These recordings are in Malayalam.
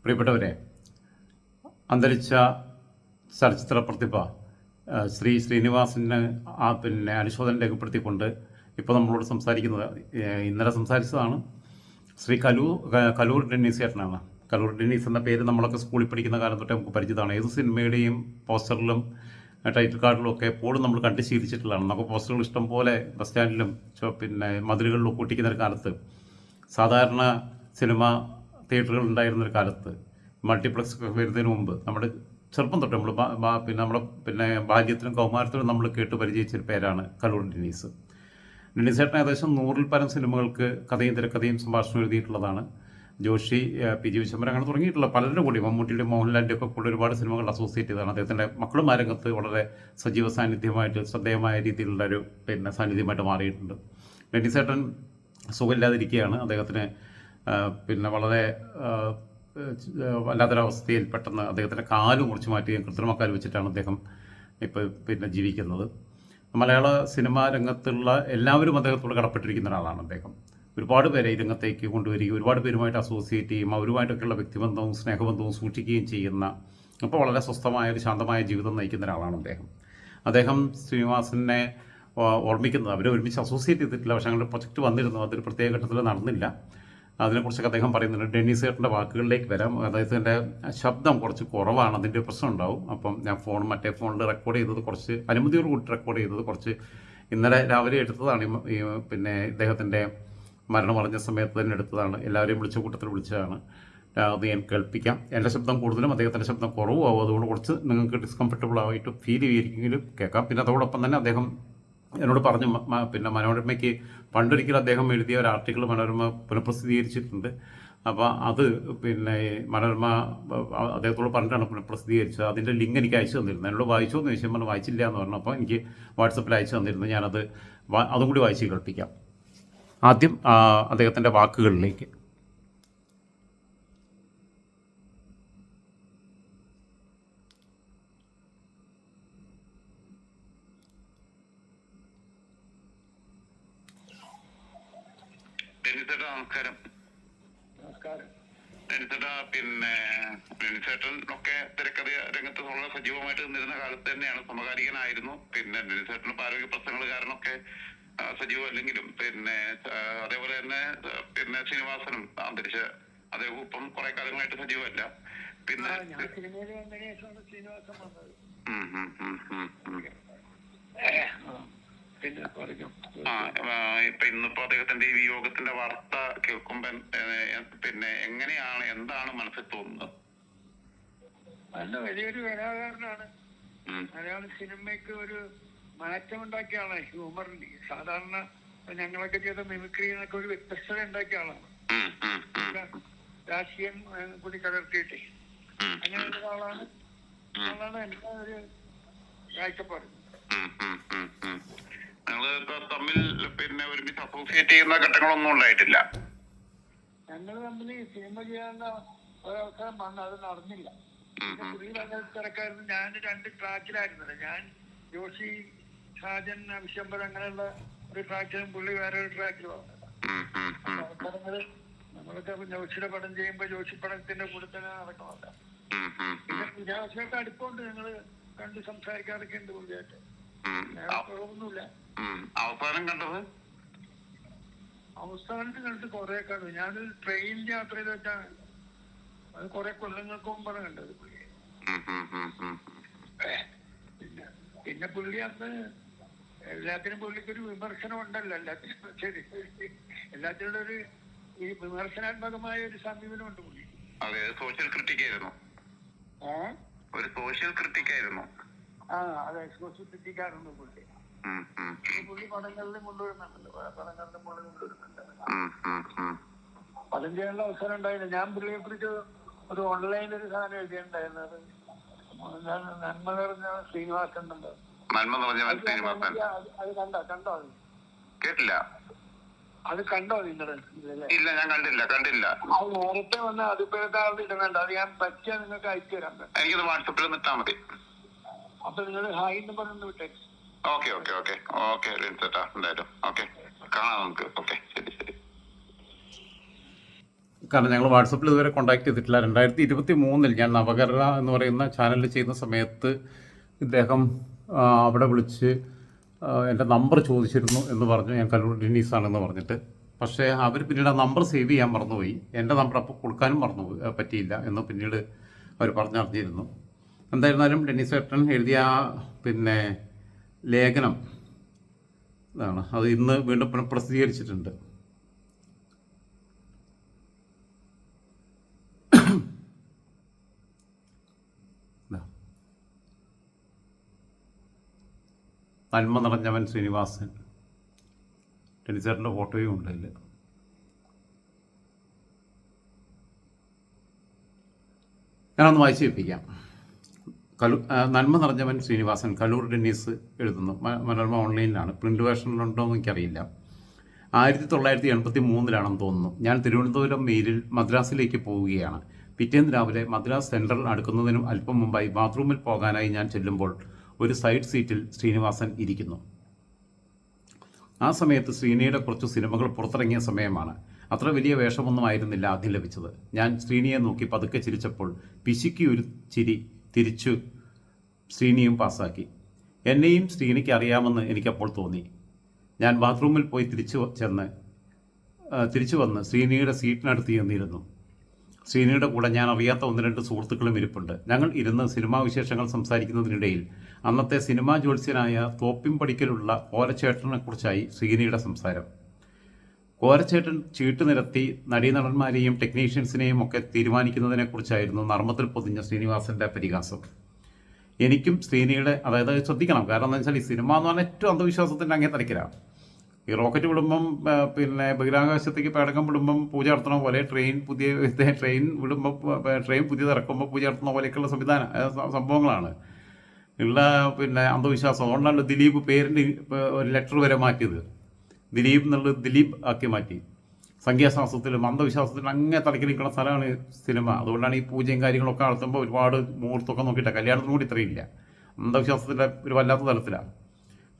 പ്രിയപ്പെട്ടവരെ, അന്തരിച്ച ചലച്ചിത്ര പ്രതിഭ ശ്രീ ശ്രീനിവാസന് അനുശോചനം രേഖപ്പെടുത്തിക്കൊണ്ട് ഇപ്പോൾ നമ്മളോട് സംസാരിക്കുന്നത്, ഇന്നലെ സംസാരിച്ചതാണ് ശ്രീ കലൂർ ഡെന്നീസ് ചേട്ടനാണ്. കലൂർ ഡെന്നീസ് എന്ന പേര് നമ്മളൊക്കെ സ്കൂളിൽ പഠിക്കുന്ന കാലം തൊട്ട് നമുക്ക് പരിചിതമാണ്. ഏത് സിനിമയുടെയും പോസ്റ്ററിലും ടൈറ്റിൽ കാർഡിലും ഒക്കെ എപ്പോഴും നമ്മൾ കണ്ട് ശീലിച്ചിട്ടുള്ളതാണ്. നമുക്ക് പോസ്റ്ററുകൾ ഇഷ്ടം പോലെ ബസ് സ്റ്റാൻഡിലും മതിലുകളിലും ഒട്ടിക്കുന്ന ഒരു കാലത്ത്, സാധാരണ സിനിമ തിയേറ്ററുകൾ ഉണ്ടായിരുന്നൊരു കാലത്ത്, മൾട്ടിപ്ലക്സ് വരുന്നതിന് മുമ്പ് നമ്മുടെ ചെറുപ്പം തൊട്ട് നമ്മൾ നമ്മുടെ ബാല്യത്തിലും കൗമാരത്തിലും നമ്മൾ കേട്ട് പരിചയിച്ചൊരു പേരാണ് കലൂർ ഡെന്നീസ്. ഡെന്നീസ് ചേട്ടൻ ഏകദേശം 100-ൽ പരം സിനിമകൾക്ക് കഥയും തിരക്കഥയും സംഭാഷണം എഴുതിയിട്ടുള്ളതാണ്. ജോഷി, പി ജി വിശ്വംഭരൻ അങ്ങനെ തുടങ്ങിയിട്ടുള്ള പലരുടെ കൂടി, മമ്മൂട്ടിയുടെ മോഹൻലാലിൻ്റെ ഒക്കെ കൂടെ ഒരുപാട് സിനിമകൾ അസോസിയേറ്റ് ചെയ്തതാണ്. അദ്ദേഹത്തിൻ്റെ മക്കളും ആ രംഗത്ത് വളരെ സജീവ സാന്നിധ്യമായിട്ട്, ശ്രദ്ധേയമായ രീതിയിലുള്ള ഒരു സാന്നിധ്യമായിട്ട് മാറിയിട്ടുണ്ട്. ഡെന്നീസ് ചേട്ടൻ സുഖമില്ലാതിരിക്കുകയാണ്. അദ്ദേഹത്തിന് വളരെ വല്ലാത്തൊരവസ്ഥയിൽ പെട്ടെന്ന് അദ്ദേഹത്തിൻ്റെ കാല് മുറിച്ച് മാറ്റുകയും കൃത്രിമക്കാൽ വെച്ചിട്ടാണ് അദ്ദേഹം ഇപ്പോൾ ജീവിക്കുന്നത്. മലയാള സിനിമാ രംഗത്തുള്ള എല്ലാവരും അദ്ദേഹത്തോട് കടപ്പെട്ടിരിക്കുന്ന ഒരാളാണ് അദ്ദേഹം. ഒരുപാട് പേരെ ഈ രംഗത്തേക്ക് കൊണ്ടുവരികയും ഒരുപാട് പേരുമായിട്ട് അസോസിയേറ്റ് ചെയ്യും, അവരുമായിട്ടൊക്കെയുള്ള വ്യക്തിബന്ധവും സ്നേഹബന്ധവും സൂക്ഷിക്കുകയും ചെയ്യുന്ന, അപ്പോൾ വളരെ സ്വസ്ഥമായ ഒരു ശാന്തമായ ജീവിതം നയിക്കുന്ന ഒരാളാണ് അദ്ദേഹം ശ്രീനിവാസനെ ഓർമ്മിക്കുന്നത്. അവരെ ഒരുമിച്ച് അസോസിയേറ്റ് ചെയ്തിട്ടില്ല, പക്ഷേ അങ്ങനെ പ്രൊജക്റ്റ് വന്നിരുന്നു, അതൊരു പ്രത്യേക ഘട്ടത്തിൽ നടന്നില്ല. അതിനെക്കുറിച്ചൊക്കെ അദ്ദേഹം പറയുന്നുണ്ട്. ഡെന്നീസ് ചേട്ടൻ്റെ വാക്കുകളിലേക്ക് വരാം. അദ്ദേഹത്തിൻ്റെ ശബ്ദം കുറച്ച് കുറവാണ്, അതിൻ്റെ പ്രശ്നം ഉണ്ടാവും. അപ്പം ഞാൻ മറ്റേ ഫോണിൽ റെക്കോർഡ് ചെയ്തത്, കുറച്ച് അനുമതിയോട് കൂടി റെക്കോർഡ് ചെയ്തത് കുറച്ച് ഇന്നലെ രാവിലെ എടുത്തതാണ്. ഇദ്ദേഹത്തിൻ്റെ മരണമടഞ്ഞ സമയത്ത് തന്നെ എടുത്തതാണ്. എല്ലാവരെയും വിളിച്ച കൂട്ടത്തിൽ വിളിച്ചതാണ്. അത് ഞാൻ കേൾപ്പിക്കാം. എൻ്റെ ശബ്ദം കൂടുതലും അദ്ദേഹത്തിൻ്റെ ശബ്ദം കുറവാകും, അതുകൊണ്ട് കുറച്ച് നിങ്ങൾക്ക് ഡിസ്കംഫർട്ടബിൾ ആയിട്ട് ഫീൽ ചെയ്യുമെങ്കിലും കേൾക്കാം. പിന്നെ അതോടൊപ്പം തന്നെ അദ്ദേഹം എന്നോട് പറഞ്ഞു, മനോരമയ്ക്ക് പണ്ടൊരിക്കലും അദ്ദേഹം എഴുതിയ ഒരു ആർട്ടിക്കിൾ മനോരമ പുനഃപ്രസിദ്ധീകരിച്ചിട്ടുണ്ട്. അപ്പോൾ അത് മനോരമ അദ്ദേഹത്തോട് പറഞ്ഞിട്ടാണ് പുനഃപ്രസിദ്ധീകരിച്ചത്. അതിൻ്റെ ലിങ്ക് എനിക്ക് അയച്ചു തന്നിരുന്നു. എന്നോട് വായിച്ചോ എന്ന് ചോദിച്ചാൽ പറഞ്ഞു വായിച്ചില്ല എന്ന് പറഞ്ഞു. അപ്പോൾ എനിക്ക് വാട്സപ്പിൽ അയച്ചു തന്നിരുന്നു. ഞാനത് അതും കൂടി വായിച്ച് കേൾപ്പിക്കാം. ആദ്യം അദ്ദേഹത്തിൻ്റെ വാക്കുകളിലേക്ക്. നമസ്കാരം. ഡെന്നിസേട്ടൻ ഒക്കെ തിരക്കഥ രംഗത്ത് വളരെ സജീവമായിട്ട് നിന്നിരുന്ന കാലത്ത് തന്നെയാണ്. സമകാലികനായിരുന്നു. ഡെന്നിസേട്ടന് ആരോഗ്യ പ്രശ്നങ്ങൾ കാരണമൊക്കെ സജീവമല്ലെങ്കിലും അതേപോലെ തന്നെ ശ്രീനിവാസനും അന്തരിച്ച അദ്ദേഹം ഇപ്പം കുറെ കാലങ്ങളായിട്ട് സജീവമല്ല. ഇന്നിപ്പോ അദ്ദേഹത്തിന്റെ ഈ വിയോഗത്തിന്റെ വാർത്ത കേൾക്കുമ്പോ എന്താണ് മനസ്സിൽ തോന്നുന്നത്? നല്ല വലിയൊരു കലാകാരനാണ്. മലയാള സിനിമയ്ക്ക് ഒരു മാറ്റമുണ്ടാക്കിയ ആളാണ്. ഹ്യൂമറിന് സാധാരണ ഞങ്ങളൊക്കെ ചെയ്ത മിമിക്രി എന്നൊക്കെ ഒരു വ്യത്യസ്തത ഉണ്ടാക്കിയ ആളാണ്. രാഷ്ട്രീയം കൂടി കലർത്തിയിട്ടേ അങ്ങനെയുള്ള ആളാണ് എന്റെ ഒരു കാഴ്ചപ്പാട്. തമ്മിൽ ഒരുമിച്ച് അസോസിയേറ്റ് ചെയ്യുന്ന ഘട്ടങ്ങളൊന്നും ഉണ്ടായിട്ടില്ല. ഞങ്ങൾ തമ്മിൽ സിനിമ ചെയ്യാനുള്ള ഒരവസരം വന്നു, അത് നടന്നില്ല. പുള്ളി നല്ല തിരക്കായിരുന്നു. ഞാൻ 2 ട്രാക്കിലായിരുന്നല്ലോ. ഞാൻ ജോഷി, ഷാജൻ, വിശ്വംഭരൻ അങ്ങനെയുള്ള ഒരു ട്രാക്കിലും പുള്ളി വേറെ ഒരു ട്രാക്കിൽ വന്നത്. അവസരങ്ങള് നമ്മളൊക്കെ ജോഷിയുടെ പടം ചെയ്യുമ്പോ ജോഷി പടത്തിന്റെ കൂടെ തന്നെ നടക്കണമല്ല. പിന്നെ വിജയാവസ്ഥയൊക്കെ അടുപ്പമുണ്ട്. ഞങ്ങള് കണ്ട് സംസാരിക്കാറൊക്കെ ഉണ്ട് പുള്ളിയായിട്ട്. കുഴപ്പമൊന്നുമില്ല. അവസാനത്ത് കണ്ടിട്ട് കുറെ കണ്ടു. ഞാനൊരു ട്രെയിനിൽ യാത്ര ചെയ്ത് വെച്ചാണ് അത് കുറെ കൊല്ലങ്ങൾക്ക് മുമ്പാണ് കണ്ടത് പുള്ളിയെ. പിന്നെ പുള്ളി അന്ന് എല്ലാത്തിനും പുള്ളിക്കൊരു വിമർശനം ഉണ്ടല്ലോ. എല്ലാത്തിനും ഒരു ഈ വിമർശനാത്മകമായ ഒരു സമീപനമുണ്ട് പുള്ളി. സോഷ്യൽ ക്രിട്ടിക് ആയിരുന്നു. ഒരു സോഷ്യൽ ക്രിട്ടിക് ആയിരുന്നു. അതെ, സോഷ്യൽ ക്രിട്ടിക്കാറുണ്ട് പുള്ളി. പുള്ളി പടങ്ങളിലും കൊണ്ടുവരുന്നുണ്ടല്ലോ. പടങ്ങളിലും പുള്ളി കൊണ്ടുവരുന്നുണ്ട്. പടം ചെയ്യാനുള്ള അവസരം ഉണ്ടായില്ല. ഞാൻ പുള്ളിയെ കുറിച്ച് ഒരു ഓൺലൈനിൽ ഒരു സാധനം എഴുതിയിട്ടുണ്ടായിരുന്നു. അത് നന്മ നിറഞ്ഞ ശ്രീനിവാസൻ. അത് കണ്ടോ? കേട്ടില്ല. അത് കണ്ടോ നിങ്ങള്? ഇല്ല, ഞാൻ കണ്ടില്ല. അത് നേരത്തെ വന്ന് അതിപ്പോഴത്തെ ഇടുന്നുണ്ട്. അത് ഞാൻ പറ്റിയാ നിങ്ങൾക്ക് അയച്ചു തരാം. എനിക്കത് വാട്സപ്പിൽ നിട്ടാ മതി. അപ്പൊ നിങ്ങൾ ഹായ് എന്ന് പറഞ്ഞു വിട്ടേ. ഓക്കെ എന്തായാലും ഓക്കെ, കാണാം നമുക്ക്. ഓക്കെ, ശരി. കാരണം ഞങ്ങൾ വാട്സപ്പിൽ ഇതുവരെ കോൺടാക്ട് ചെയ്തിട്ടില്ല. 2023 ഞാൻ നവകേരള എന്ന് പറയുന്ന ചാനലിൽ ചെയ്യുന്ന സമയത്ത് ഇദ്ദേഹം അവിടെ വിളിച്ച് എൻ്റെ നമ്പർ ചോദിച്ചിരുന്നു എന്ന് പറഞ്ഞു. ഞാൻ കല്ലൂർ ഡെന്നീസാണെന്ന് പറഞ്ഞിട്ട്. പക്ഷേ അവർ പിന്നീട് ആ നമ്പർ സേവ് ചെയ്യാൻ മറന്നുപോയി. എൻ്റെ നമ്പർ അപ്പോൾ കൊടുക്കാനും പറ്റിയില്ല എന്ന് പിന്നീട് അവർ പറഞ്ഞറിഞ്ഞിരുന്നു. എന്തായിരുന്നാലും ഡെന്നീസ് ഏട്ടൻ എഴുതിയ പിന്നെ ലേഖനം ഇതാണ്. അത് ഇന്ന് വീണ്ടും പ്രസിദ്ധീകരിച്ചിട്ടുണ്ട്. നന്മ നിറഞ്ഞവൻ ശ്രീനിവാസൻ. ടെനിസേട്ടൻ്റെ ഫോട്ടോയും ഉണ്ട് അതിൽ. ഞാനൊന്ന് വായിച്ച് കേൾപ്പിക്കാം. നന്മ നിറഞ്ഞവൻ ശ്രീനിവാസൻ, കല്ലൂർ ഡെന്നീസ് എഴുതുന്നു. മനോരമ ഓൺലൈനിലാണ്. പ്രിൻ്റ് വേർഷനിലുണ്ടോ എന്ന് എനിക്കറിയില്ല. 1983 തോന്നുന്നു. ഞാൻ തിരുവനന്തപുരം മെയിലിൽ മദ്രാസിലേക്ക് പോവുകയാണ്. പിറ്റേന്ന് രാവിലെ മദ്രാസ് സെൻട്രൽ അടുക്കുന്നതിനും അല്പം മുമ്പായി ബാത്റൂമിൽ പോകാനായി ഞാൻ ചെല്ലുമ്പോൾ ഒരു സൈഡ് സീറ്റിൽ ശ്രീനിവാസൻ ഇരിക്കുന്നു. ആ സമയത്ത് ശ്രീനിയുടെ കുറച്ച് സിനിമകൾ പുറത്തിറങ്ങിയ സമയമാണ്. അത്ര വലിയ വേഷമൊന്നും ആയിരുന്നില്ല ആദ്യം ലഭിച്ചത്. ഞാൻ ശ്രീനിയെ നോക്കി പതുക്കെ ചിരിച്ചപ്പോൾ പിശുക്കി ഒരു ചിരി തിരിച്ചു ശ്രീനിയും പാസ്സാക്കി. എന്നെയും ശ്രീനിക്ക് അറിയാമെന്ന് എനിക്കപ്പോൾ തോന്നി. ഞാൻ ബാത്റൂമിൽ പോയി തിരിച്ചു വന്ന് ശ്രീനിയുടെ സീറ്റിനടുത്ത് ചെന്നിരുന്നു. ശ്രീനിയുടെ കൂടെ ഞാൻ അറിയാത്ത 1-2 സുഹൃത്തുക്കളും ഇരിപ്പുണ്ട്. ഞങ്ങൾ ഇരുന്ന് സിനിമാ വിശേഷങ്ങൾ സംസാരിക്കുന്നതിനിടയിൽ അന്നത്തെ സിനിമാ ജ്യോത്സ്യനായ തോപ്പിൻപടിക്കലുള്ള കോരച്ചേട്ടനെക്കുറിച്ചായി ശ്രീനിയുടെ സംസാരം. കോരച്ചേട്ടൻ ചീട്ട് നിരത്തി നടീനടന്മാരെയും ടെക്നീഷ്യൻസിനെയും ഒക്കെ തീരുമാനിക്കുന്നതിനെക്കുറിച്ചായിരുന്നു നർമ്മത്തിൽ പൊതിഞ്ഞ ശ്രീനിവാസൻ്റെ പരിഹാസം. എനിക്കും ശ്രീനിയുടെ, അതായത് ശ്രദ്ധിക്കണം, കാരണം എന്താ വെച്ചാൽ ഈ സിനിമ എന്ന് പറഞ്ഞാൽ ഏറ്റവും അന്ധവിശ്വാസത്തിൻ്റെ അങ്ങേ തലയ്ക്കലാണ്. ഈ റോക്കറ്റ് വിടുമ്പം പിന്നെ ബഹിരാകാശത്തേക്ക് പേടകം വിടുമ്പം പൂജ നടത്തണ പോലെ ട്രെയിൻ പുതിയത് ഇറക്കുമ്പോൾ പൂജ നടത്തുന്ന പോലെയൊക്കെയുള്ള സംഭവങ്ങളാണ് ഉള്ള പിന്നെ അന്ധവിശ്വാസം. അതുകൊണ്ടാണ് ദിലീപ് പേരിൻ്റെ ഒരു ലെറ്റർ വരെ മാറ്റിയത്. ദിലീപ് എന്നുള്ളത് ദിലീപ് ആക്കി മാറ്റി. സംഖ്യാശാസ്ത്രത്തിലും അന്ധവിശ്വാസത്തിലും അങ്ങേ തലയ്ക്ക് നിൽക്കുന്ന സ്ഥലമാണ് സിനിമ. അതുകൊണ്ടാണ് ഈ പൂജയും കാര്യങ്ങളൊക്കെ നടത്തുമ്പോൾ ഒരുപാട് മുഹൂർത്തമൊക്കെ നോക്കിയിട്ടാണ്. കല്യാണത്തിനും കൂടി ഇത്രയില്ല. അന്ധവിശ്വാസത്തിൻ്റെ ഒരു വല്ലാത്ത തലത്തിലാണ്.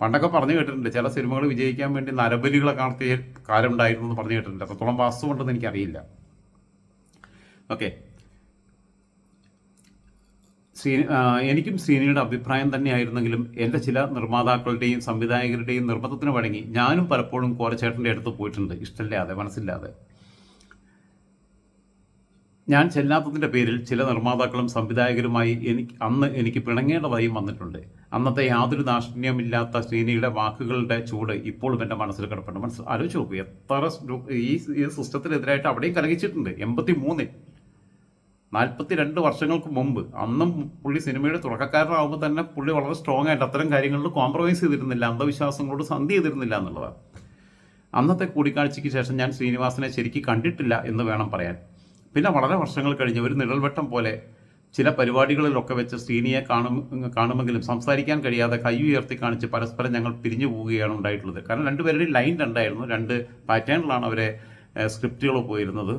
പണ്ടൊക്കെ പറഞ്ഞു കേട്ടിട്ടുണ്ട് ചില സിനിമകൾ വിജയിക്കാൻ വേണ്ടി നരബലികളൊക്കെ നടത്തിയ കാലം ഉണ്ടായിരുന്നു എന്ന് പറഞ്ഞു കേട്ടിട്ടുണ്ട്. അത്രത്തോളം വാസ്തവമുണ്ടെന്ന് എനിക്കറിയില്ല. ഓക്കെ, എനിക്കും ശ്രീനിയുടെ അഭിപ്രായം തന്നെയായിരുന്നെങ്കിലും എൻ്റെ ചില നിർമ്മാതാക്കളുടെയും സംവിധായകരുടെയും നിർബന്ധത്തിന് വഴങ്ങി ഞാനും പലപ്പോഴും കോരച്ചേട്ടൻ്റെ അടുത്ത് പോയിട്ടുണ്ട്, ഇഷ്ടമില്ലാതെ, മനസ്സില്ലാതെ. ഞാൻ ചെല്ലാത്തതിൻ്റെ പേരിൽ ചില നിർമ്മാതാക്കളും സംവിധായകരുമായി എനിക്ക് പിണങ്ങേണ്ടതായും വന്നിട്ടുണ്ട്. അന്നത്തെ യാതൊരു ദാക്ഷിണ്യമില്ലാത്ത ശ്രീനിയുടെ വാക്കുകളുടെ ചൂട് ഇപ്പോഴും എൻ്റെ മനസ്സിൽ കിടപ്പുണ്ട്. ആലോചിച്ച് നോക്കൂ, എത്ര ഈ സിസ്റ്റത്തിനെതിരായിട്ട് അവിടെയും കലഹിച്ചിട്ടുണ്ട്. 83 42 വർഷങ്ങൾക്ക് മുമ്പ്. അന്നും പുള്ളി സിനിമയുടെ തുടക്കക്കാരനാകുമ്പോൾ തന്നെ പുള്ളി വളരെ സ്ട്രോങ് ആയിട്ട് അത്തരം കാര്യങ്ങളിൽ കോംപ്രമൈസ് ചെയ്തിരുന്നില്ല, അന്ധവിശ്വാസങ്ങളോട് സന്ധി ചെയ്തിരുന്നില്ല എന്നുള്ളതാണ്. അന്നത്തെ കൂടിക്കാഴ്ചയ്ക്ക് ശേഷം ഞാൻ ശ്രീനിവാസനെ ശരിക്കും കണ്ടിട്ടില്ല എന്ന് വേണം പറയാൻ. പിന്നെ വളരെ വർഷങ്ങൾ കഴിഞ്ഞ് ഒരു നിഴൽവട്ടം പോലെ ചില പരിപാടികളിലൊക്കെ വെച്ച് ശ്രീനിയെ കാണുമെങ്കിലും സംസാരിക്കാൻ കഴിയാതെ കൈ ഉയർത്തി കാണിച്ച് പരസ്പരം ഞങ്ങൾ പിരിഞ്ഞു പോവുകയാണ് ഉണ്ടായിട്ടുള്ളത്. കാരണം രണ്ടുപേരുടെയും ലൈൻ രണ്ടായിരുന്നു. 2 പാറ്റേണിലാണ് അവരെ സ്ക്രിപ്റ്റുകൾ പോയിരുന്നത്.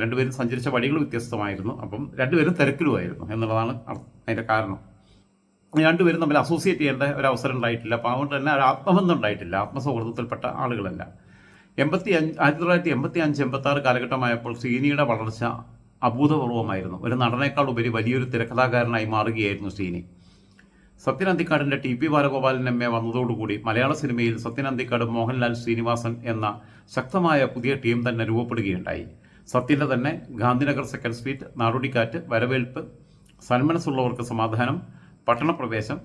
രണ്ടുപേരും സഞ്ചരിച്ച വഴികൾ വ്യത്യസ്തമായിരുന്നു. അപ്പം രണ്ടുപേരും തിരക്കിലുമായിരുന്നു എന്നുള്ളതാണ് അതിൻ്റെ കാരണം. രണ്ടുപേരും തമ്മിൽ അസോസിയേറ്റ് ചെയ്യേണ്ട ഒരു അവസരം ഉണ്ടായിട്ടില്ല. അപ്പം അതുകൊണ്ട് തന്നെ ഒരു ആത്മബന്ധം ഉണ്ടായിട്ടില്ല. ആത്മസൗഹൃദത്തിൽപ്പെട്ട ആളുകളല്ല. 1985-86 കാലഘട്ടമായപ്പോൾ ശ്രീനിയുടെ വളർച്ച അഭൂതപൂർവമായിരുന്നു. ഒരു നടനേക്കാൾ ഉപരി വലിയൊരു തിരക്കഥാകാരനായി മാറുകയായിരുന്നു ശ്രീനി. സത്യൻ അന്തിക്കാടിൻ്റെ TP ബാലഗോപാലൻ MA വന്നതോടുകൂടി മലയാള സിനിമയിൽ സത്യൻ അന്തിക്കാട്, മോഹൻലാൽ, ശ്രീനിവാസൻ എന്ന ശക്തമായ പുതിയ ടീം തന്നെ രൂപപ്പെടുകയുണ്ടായി. സത്യൻ്റെ തന്നെ ഗാന്ധിനഗർ സെക്കൻഡ് സ്ട്രീറ്റ്, നാടോടിക്കാറ്റ്, വരവേൽപ്പ്, സന്മനസ്സുള്ളവർക്ക് സമാധാനം, പട്ടണപ്രവേശം,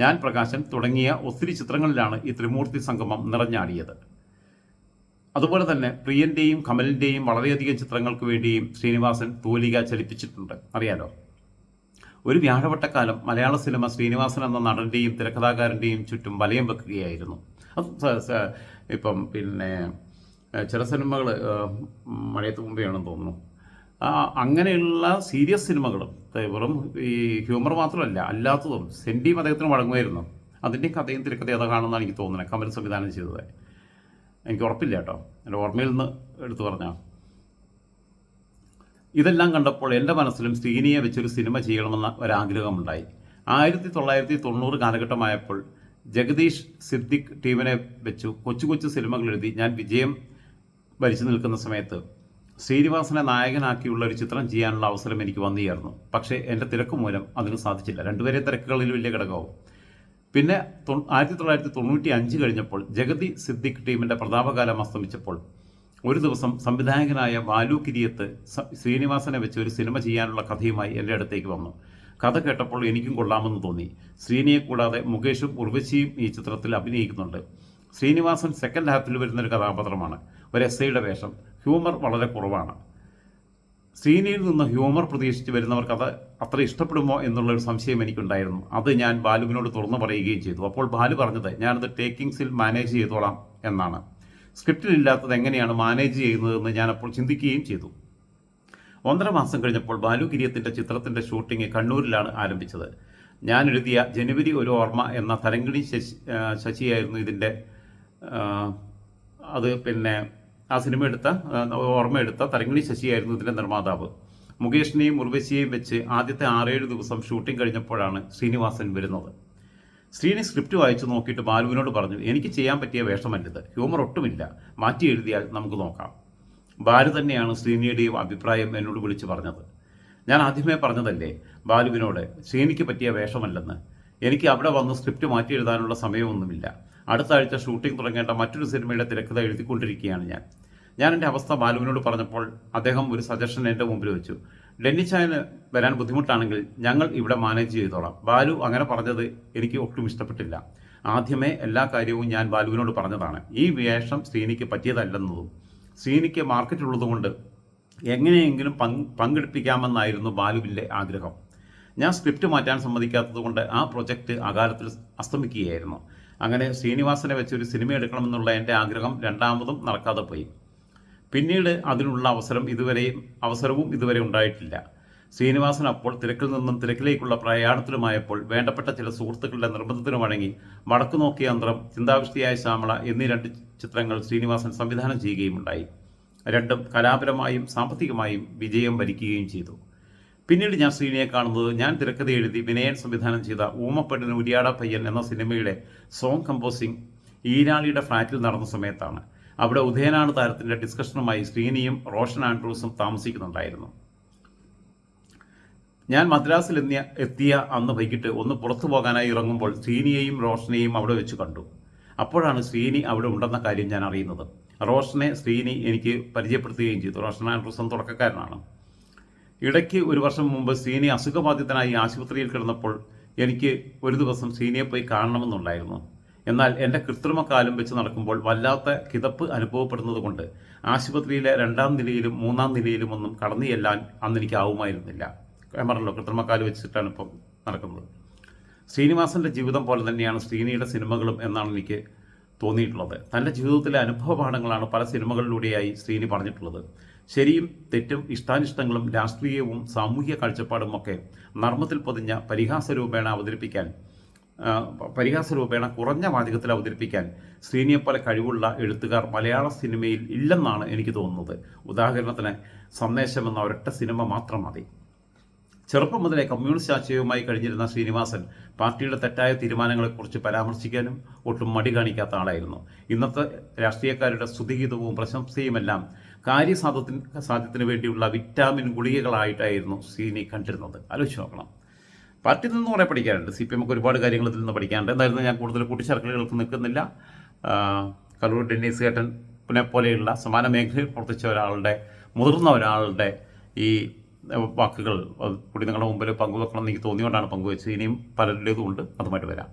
ഞാൻ പ്രകാശൻ തുടങ്ങിയ ഒത്തിരി ചിത്രങ്ങളിലാണ് ഈ ത്രിമൂർത്തി സംഗമം നിറഞ്ഞാടിയത്. അതുപോലെ തന്നെ പ്രിയൻ്റെയും കമലിൻ്റെയും വളരെയധികം ചിത്രങ്ങൾക്ക് വേണ്ടിയും ശ്രീനിവാസൻ തൂലിക ചലിപ്പിച്ചിട്ടുണ്ട്, അറിയാലോ. ഒരു വ്യാഴവട്ടക്കാലം മലയാള സിനിമ ശ്രീനിവാസൻ എന്ന നടൻ്റെയും തിരക്കഥാകാരൻ്റെയും ചുറ്റും വലയം വെക്കുകയായിരുന്നു. അത് ഇപ്പം പിന്നെ ചില സിനിമകൾ മഴയത്ത് മുമ്പെയാണെന്ന് തോന്നുന്നു. അങ്ങനെയുള്ള സീരിയസ് സിനിമകളും വെറും ഈ ഹ്യൂമർ മാത്രമല്ല അല്ലാത്തതും സെൻറ്റിയും അദ്ദേഹത്തിന് വഴങ്ങുമായിരുന്നു. അതിൻ്റെയും കഥയും തിരക്കഥയും അതാണെന്നാണ് എനിക്ക് തോന്നുന്നത്. കമൽ സംവിധാനം ചെയ്തത് എനിക്ക് ഉറപ്പില്ല കേട്ടോ, എൻ്റെ ഓർമ്മയിൽ നിന്ന് എടുത്തു പറഞ്ഞാൽ. ഇതെല്ലാം കണ്ടപ്പോൾ എൻ്റെ മനസ്സിലും ശ്രീനിയെ വെച്ചൊരു സിനിമ ചെയ്യണമെന്ന ഒരാഗ്രഹമുണ്ടായി. 1990 കാലഘട്ടമായപ്പോൾ ജഗദീഷ് സിദ്ദിഖ് ടീമിനെ വെച്ചു കൊച്ചു കൊച്ചു സിനിമകൾ എഴുതി ഞാൻ വിജയം ഭരിച്ചു നിൽക്കുന്ന സമയത്ത് ശ്രീനിവാസനെ നായകനാക്കിയുള്ള ഒരു ചിത്രം ചെയ്യാനുള്ള അവസരം എനിക്ക് വന്നു ചേർന്നു. പക്ഷേ എൻ്റെ തിരക്ക് മൂലം അതിന് സാധിച്ചില്ല. രണ്ടുപേരെ തിരക്കുകളിൽ വലിയ ഘടകവും. പിന്നെ 1995 കഴിഞ്ഞപ്പോൾ ജഗതി സിദ്ദിഖ് ടീമിൻ്റെ പ്രതാപകാലം അസ്തമിച്ചപ്പോൾ ഒരു ദിവസം സംവിധായകനായ ബാലു കിരിയത്ത് ശ്രീനിവാസനെ വെച്ച് ഒരു സിനിമ ചെയ്യാനുള്ള കഥയുമായി എൻ്റെ അടുത്തേക്ക് വന്നു. കഥ കേട്ടപ്പോൾ എനിക്കും കൊള്ളാമെന്ന് തോന്നി. ശ്രീനിയെ കൂടാതെ മുകേഷും ഉർവശിയും ഈ ചിത്രത്തിൽ അഭിനയിക്കുന്നുണ്ട്. ശ്രീനിവാസൻ സെക്കൻഡ് ഹാഫിൽ വരുന്നൊരു കഥാപാത്രമാണ്. ഒരു എസ്ഐയുടെ വേഷം. ഹ്യൂമർ വളരെ കുറവാണ്. ശ്രീനിയിൽ നിന്ന് ഹ്യൂമർ പ്രതീക്ഷിച്ച് വരുന്നവർക്ക് അത് അത്ര ഇഷ്ടപ്പെടുമോ എന്നുള്ളൊരു സംശയം എനിക്കുണ്ടായിരുന്നു. അത് ഞാൻ ബാലുവിനോട് തുറന്നു പറയുകയും ചെയ്തു. അപ്പോൾ ബാലു പറഞ്ഞത് ഞാനത് ടേക്കിങ്സിൽ മാനേജ് ചെയ്തോളാം എന്നാണ്. സ്ക്രിപ്റ്റിലില്ലാത്തത് എങ്ങനെയാണ് മാനേജ് ചെയ്യുന്നതെന്ന് ഞാനപ്പോൾ ചിന്തിക്കുകയും ചെയ്തു. 1.5 മാസം കഴിഞ്ഞപ്പോൾ ബാലു കിരിയത്തിൻ്റെ ചിത്രത്തിൻ്റെ ഷൂട്ടിംഗ് കണ്ണൂരിലാണ് ആരംഭിച്ചത്. ഞാൻ എഴുതിയ ജനുവരി ഒരു ഓർമ്മ എന്ന തരങ്കിണി ശശിയായിരുന്നു ഇതിൻ്റെ ആ സിനിമ ഓർമ്മയെടുത്ത തരങ്കിണി ശശിയായിരുന്നു ഇതിൻ്റെ നിർമ്മാതാവ്. മുകേഷിനെയും ഉർവശിയെയും വെച്ച് ആദ്യത്തെ 6-7 ദിവസം ഷൂട്ടിംഗ് കഴിഞ്ഞപ്പോഴാണ് ശ്രീനിവാസൻ വരുന്നത്. ശ്രീനി സ്ക്രിപ്റ്റ് വായിച്ചു നോക്കിയിട്ട് ബാലുവിനോട് പറഞ്ഞു, എനിക്ക് ചെയ്യാൻ പറ്റിയ വേഷമല്ലിത്, ഹ്യൂമർ ഒട്ടുമില്ല, മാറ്റി എഴുതിയാൽ നമുക്ക് നോക്കാം. ബാലു തന്നെയാണ് ശ്രീനിയുടെയും അഭിപ്രായം എന്നോട് വിളിച്ചു പറഞ്ഞത്. ഞാൻ ആദ്യമേ പറഞ്ഞതല്ലേ ബാലുവിനോട് ശ്രീനിക്ക് പറ്റിയ വേഷമല്ലെന്ന്. എനിക്ക് അവിടെ വന്ന് സ്ക്രിപ്റ്റ് മാറ്റി എഴുതാനുള്ള സമയമൊന്നുമില്ല. അടുത്ത ആഴ്ച ഷൂട്ടിംഗ് തുടങ്ങേണ്ട മറ്റൊരു സിനിമയുടെ തിരക്കഥ എഴുതിക്കൊണ്ടിരിക്കുകയാണ് ഞാൻ എൻ്റെ അവസ്ഥ ബാലുവിനോട് പറഞ്ഞപ്പോൾ അദ്ദേഹം ഒരു സജഷൻ എൻ്റെ മുമ്പിൽ വെച്ചു. ഡെന്നിച്ചായന് വരാൻ ബുദ്ധിമുട്ടാണെങ്കിൽ ഞങ്ങൾ ഇവിടെ മാനേജ് ചെയ്തോളാം. ബാലു അങ്ങനെ പറഞ്ഞത് എനിക്ക് ഒട്ടും ഇഷ്ടപ്പെട്ടില്ല. ആദ്യമേ എല്ലാ കാര്യവും ഞാൻ ബാലുവിനോട് പറഞ്ഞതാണ്. ഈ വേഷം ശ്രീനിക്ക് പറ്റിയതല്ലെന്നതും ശ്രീനിക്ക് മാർക്കറ്റ് ഉള്ളതുകൊണ്ട് എങ്ങനെയെങ്കിലും പങ്കെടുപ്പിക്കാമെന്നായിരുന്നു ബാലുവിൻ്റെ ആഗ്രഹം. ഞാൻ സ്ക്രിപ്റ്റ് മാറ്റാൻ സമ്മതിക്കാത്തതുകൊണ്ട് ആ പ്രൊജക്റ്റ് അകാലത്തിൽ അസ്തമിക്കുകയായിരുന്നു. അങ്ങനെ ശ്രീനിവാസനെ വെച്ചൊരു സിനിമ എടുക്കണമെന്നുള്ള എൻ്റെ ആഗ്രഹം രണ്ടാമതും നടക്കാതെ പോയി. പിന്നീട് അതിനുള്ള അവസരവും ഇതുവരെ ഉണ്ടായിട്ടില്ല. ശ്രീനിവാസൻ അപ്പോൾ തിരക്കിൽ നിന്നും തിരക്കിലേക്കുള്ള പ്രയാണത്തിലുമായപ്പോൾ വേണ്ടപ്പെട്ട ചില സുഹൃത്തുക്കളുടെ നിർബന്ധത്തിന് വഴങ്ങി വടക്കു നോക്കിയ യന്ത്രം, ചിന്താവിഷ്ടിയായ ശ്യാമള എന്നീ 2 ചിത്രങ്ങൾ ശ്രീനിവാസൻ സംവിധാനം ചെയ്യുകയുമുണ്ടായി. രണ്ടും കലാപരമായും സാമ്പത്തികമായും വിജയം വരിക്കുകയും ചെയ്തു. പിന്നീട് ഞാൻ ശ്രീനിയെ കാണുന്നത് ഞാൻ തിരക്കഥ എഴുതി വിനയൻ സംവിധാനം ചെയ്ത ഊമപ്പെട്ടിന് ഉരിയാട പയ്യൻ എന്ന സിനിമയുടെ സോങ് കമ്പോസിംഗ് ഈരാളിയുടെ ഫ്ലാറ്റിൽ നടന്ന സമയത്താണ്. അവിടെ ഉദയനാണ് താരത്തിൻ്റെ ഡിസ്കഷനുമായി ശ്രീനിയും റോഷൻ ആൻഡ്രൂസും താമസിക്കുന്നുണ്ടായിരുന്നു. ഞാൻ മദ്രാസിൽ എത്തിയ അന്ന് വൈകിട്ട് ഒന്ന് പുറത്തു പോകാനായി ഇറങ്ങുമ്പോൾ ശ്രീനിയെയും റോഷനെയും അവിടെ വെച്ച് കണ്ടു. അപ്പോഴാണ് ശ്രീനി അവിടെ ഉണ്ടെന്ന കാര്യം ഞാൻ അറിയുന്നത്. റോഷനെ ശ്രീനി എനിക്ക് പരിചയപ്പെടുത്തുകയും ചെയ്തു. റോഷൻ ആൻഡ്രൂസും തുടക്കക്കാരനാണ്. ഇടയ്ക്ക് 1 വർഷം മുമ്പ് ശ്രീനി അസുഖബാധിതനായി ആശുപത്രിയിൽ കിടന്നപ്പോൾ എനിക്ക് ഒരു ദിവസം ശ്രീനിയെ പോയി കാണണമെന്നുണ്ടായിരുന്നു. എന്നാൽ എൻ്റെ കൃത്രിമ കാലം വെച്ച് നടക്കുമ്പോൾ വല്ലാത്ത കിതപ്പ് അനുഭവപ്പെടുന്നത് കൊണ്ട് ആശുപത്രിയിലെ 2ാം നിലയിലും 3ാം നിലയിലും ഒന്നും കടന്നു ചെല്ലാൻ അന്ന് എനിക്ക് ആവുമായിരുന്നില്ല. ഞാൻ പറഞ്ഞല്ലോ, കൃത്രിമക്കാല് വെച്ചിട്ടാണ് ഇപ്പം നടക്കുന്നത്. ശ്രീനിവാസൻ്റെ ജീവിതം പോലെ തന്നെയാണ് ശ്രീനിയുടെ സിനിമകളും എന്നാണ് എനിക്ക് തോന്നിയിട്ടുള്ളത്. തൻ്റെ ജീവിതത്തിലെ അനുഭവ പാഠങ്ങളാണ് പല സിനിമകളിലൂടെയായി ശ്രീനി പറഞ്ഞിട്ടുള്ളത്. ശരിയും തെറ്റും ഇഷ്ടാനിഷ്ടങ്ങളും രാഷ്ട്രീയവും സാമൂഹ്യ കാഴ്ചപ്പാടും ഒക്കെ നർമ്മത്തിൽ പൊതിഞ്ഞ പരിഹാസരൂപേണ കുറഞ്ഞ വാചകത്തിൽ അവതരിപ്പിക്കാൻ ശ്രീനിയെപ്പോലെ കഴിവുള്ള എഴുത്തുകാർ മലയാള സിനിമയിൽ ഇല്ലെന്നാണ് എനിക്ക് തോന്നുന്നത്. ഉദാഹരണത്തിന് സന്ദേശം എന്ന ഒരൊറ്റ സിനിമ മാത്രം മതി. ചെറുപ്പം മുതലേ കമ്മ്യൂണിസ്റ്റ് ആശയവുമായി കഴിഞ്ഞിരുന്ന ശ്രീനിവാസൻ പാർട്ടിയുടെ തെറ്റായ തീരുമാനങ്ങളെക്കുറിച്ച് പരാമർശിക്കാനും ഒട്ടും മടി കാണിക്കാത്ത ആളായിരുന്നു. ഇന്നത്തെ രാഷ്ട്രീയക്കാരുടെ സ്തുതിഗീതവും പ്രശംസയുമെല്ലാം കാര്യസാധ്യത്തിന് വേണ്ടിയുള്ള വിറ്റാമിൻ ഗുളികകളായിട്ടായിരുന്നു ശ്രീനി കണ്ടിരുന്നത്. ആലോചിച്ച് നോക്കണം. പാർട്ടിയിൽ നിന്ന് കുറേ പഠിക്കാനുണ്ട്. CPM ഒക്കെ ഒരുപാട് കാര്യങ്ങൾ ഇതിൽ നിന്ന് പഠിക്കാനുണ്ട്. എന്തായിരുന്നു, ഞാൻ കൂടുതൽ കൂട്ടിച്ചേർക്കലുകൾക്ക് നിൽക്കുന്നില്ല. കലൂർ ഡെന്നീസ് ചേട്ടനെ പോലെയുള്ള സമാന മേഖലയിൽ പ്രവർത്തിച്ച മുതിർന്ന ഒരാളുടെ ഈ വാക്കുകൾ കൂടി നിങ്ങളുടെ മുമ്പിൽ പങ്കുവെക്കണം എന്ന് എനിക്ക് തോന്നിയുകൊണ്ടാണ് പങ്കുവെച്ചത്. ഇനിയും പലരുടേതും ഉണ്ട്, അതുമായിട്ട് വരാം.